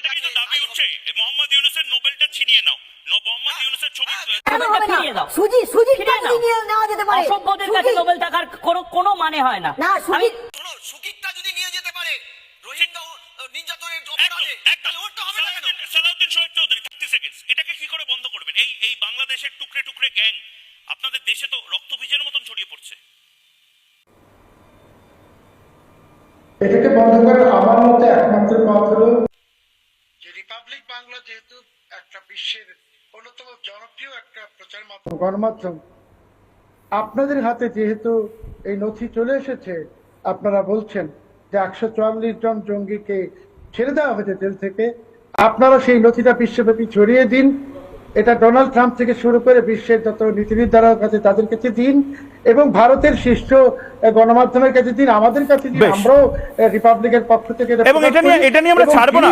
থেকেই তো দাবি উঠছে মোহাম্মদ ইউনূসের নোবেলটা ছিনিয়ে নাও। মোহাম্মদ ইউনূসের ছবি নেওয়া যেতে পারে। অসভ্যদের কাছে নোবেল টাকার কোনো মানে হয় না। না, আমি সুকিকটা যদি নিয়ে যেতে পারে রোহিঙ্গা নির্যাতনের অপরাধে, তাহলে ওরটা হবে না কেন? সালাউদ্দিন শহীদ চৌধুরী 30 সেকেন্ডস, এটাকে কি করে বন্ধ করবেন? এই বাংলাদেশের টুকরে টুকরে গ্যাং আপনাদের দেশে তো রক্তবীজের মতন ছড়িয়ে পড়ছে। এটাকে বন্ধ করার আমার মতে একমাত্র পথ হলো যে রিপাবলিক বাংলা যেহেতু একটা বিশ্বের অন্যতম জনপ্রিয় একটা প্রচার মাধ্যম, গণমাধ্যম, আপনাদের হাতে যেহেতু এই নথি চলে এসেছে, আপনারা বলছেন যে 144 জন জঙ্গিকে ছেড়ে দেওয়া হয়েছে জেল থেকে, আপনারা সেই নথিটা বিশ্বব্যাপী ছড়িয়ে দিন। এটা ডোনাল্ড ট্রাম্প থেকে শুরু করে বিশ্বের যত নীতিনির্ধারক আছে তাদের কাছে দিন, এবং ভারতের শীর্ষ গণমাধ্যমের কাছে দিন, আমাদের কাছে দিন। আমরাও রিপাবলিকের পক্ষ থেকে এবং এটা নিয়ে আমরা ছাড়বো না।